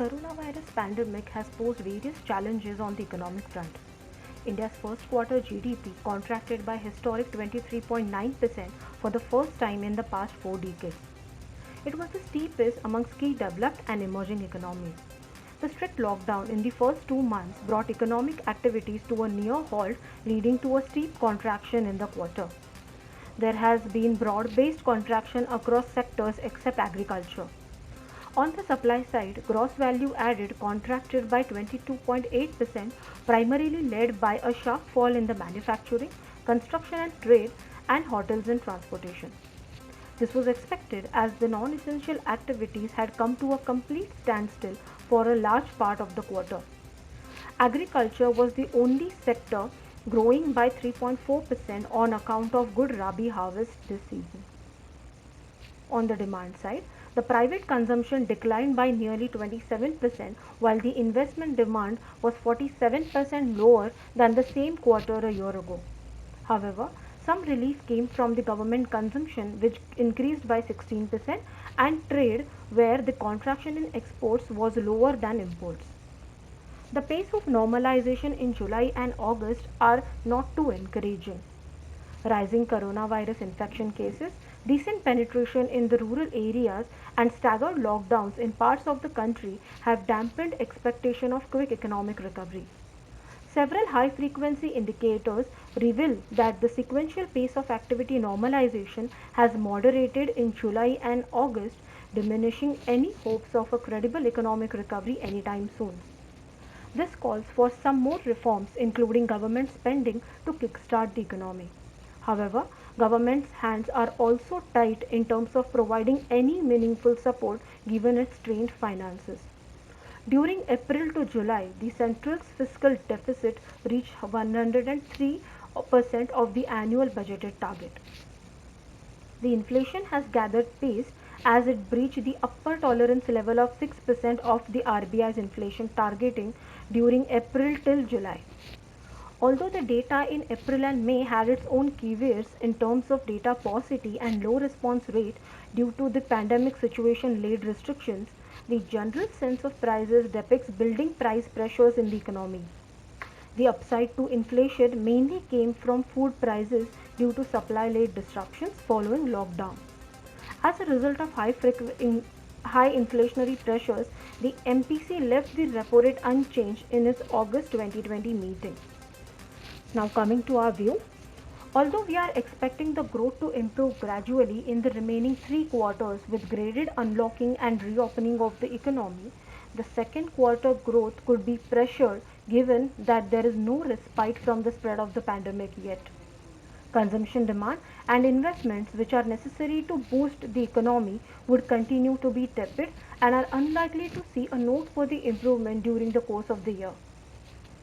coronavirus pandemic has posed various challenges on the economic front. India's first quarter GDP contracted by historic 23.9% for the first time in the past 4 decades. It was the steepest amongst key developed and emerging economies. The strict lockdown in the first 2 months brought economic activities to a near halt, leading to a steep contraction in the quarter. There has been broad-based contraction across sectors except agriculture. On the supply side, gross value added contracted by 22.8%, primarily led by a sharp fall in the manufacturing, construction and trade, and hotels and transportation. This was expected as the non-essential activities had come to a complete standstill for a large part of the quarter. Agriculture was the only sector growing by 3.4% on account of good Rabi harvest this season. On the demand side, the private consumption declined by nearly 27%, while the investment demand was 47% lower than the same quarter a year ago. However, some relief came from the government consumption, which increased by 16%, and trade, where the contraction in exports was lower than imports. The pace of normalization in July and August are not too encouraging. Rising coronavirus infection cases, decent penetration in the rural areas, and staggered lockdowns in parts of the country have dampened expectation of quick economic recovery. Several high frequency indicators reveal that the sequential pace of activity normalization has moderated in July and August, diminishing any hopes of a credible economic recovery anytime soon. This calls for some more reforms, including government spending, to kickstart the economy. However, government's hands are also tight in terms of providing any meaningful support given its strained finances. During April to July, the central's fiscal deficit reached 103% of the annual budgeted target. The inflation has gathered pace as it breached the upper tolerance level of 6% of the RBI's inflation targeting during April till July. Although the data in April and May had its own caveats in terms of data paucity and low response rate due to the pandemic situation laid restrictions, the general sense of prices depicts building price pressures in the economy. The upside to inflation mainly came from food prices due to supply-led disruptions following lockdown. As a result of high inflationary pressures, the MPC left the repo rate unchanged in its August 2020 meeting. Now coming to our view, although we are expecting the growth to improve gradually in the remaining 3 quarters with graded unlocking and reopening of the economy, the second quarter growth could be pressured given that there is no respite from the spread of the pandemic yet. Consumption demand and investments which are necessary to boost the economy would continue to be tepid and are unlikely to see a noteworthy improvement during the course of the year.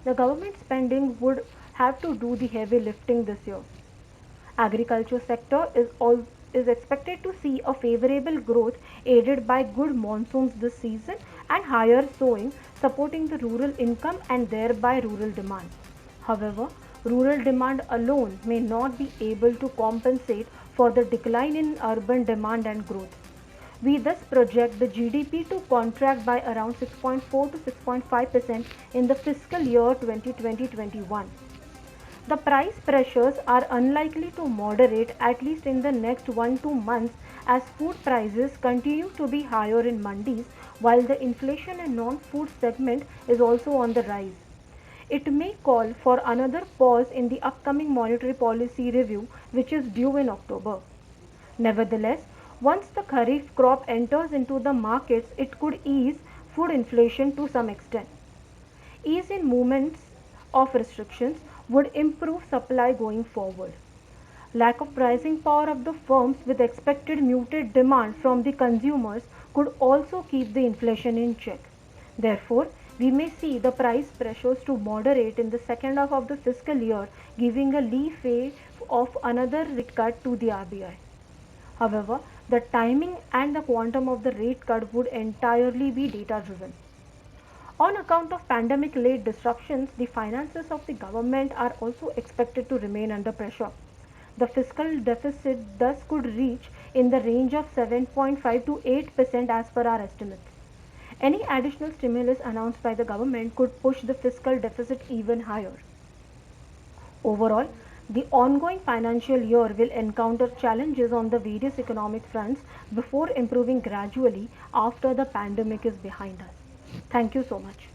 The government spending would have to do the heavy lifting this year. Agriculture sector is expected to see a favorable growth aided by good monsoons this season and higher sowing supporting the rural income and thereby rural demand. However, rural demand alone may not be able to compensate for the decline in urban demand and growth. We thus project the GDP to contract by around 6.4 to 6.5% in the fiscal year 2020-21. The price pressures are unlikely to moderate at least in the next 1 2 months as food prices continue to be higher in mandis while the inflation in non-food segment is also on the rise. It may call for another pause in the upcoming monetary policy review which is due in October. Nevertheless, once the kharif crop enters into the markets, it could ease food inflation to some extent. Ease in movements of restrictions would improve supply going forward. Lack of pricing power of the firms with expected muted demand from the consumers could also keep the inflation in check. Therefore, we may see the price pressures to moderate in the second half of the fiscal year, giving a leeway of another rate cut to the RBI. However, the timing and the quantum of the rate cut would entirely be data driven. On account of pandemic-led disruptions, the finances of the government are also expected to remain under pressure. The fiscal deficit thus could reach in the range of 7.5 to 8% as per our estimates. Any additional stimulus announced by the government could push the fiscal deficit even higher. Overall, the ongoing financial year will encounter challenges on the various economic fronts before improving gradually after the pandemic is behind us. Thank you so much.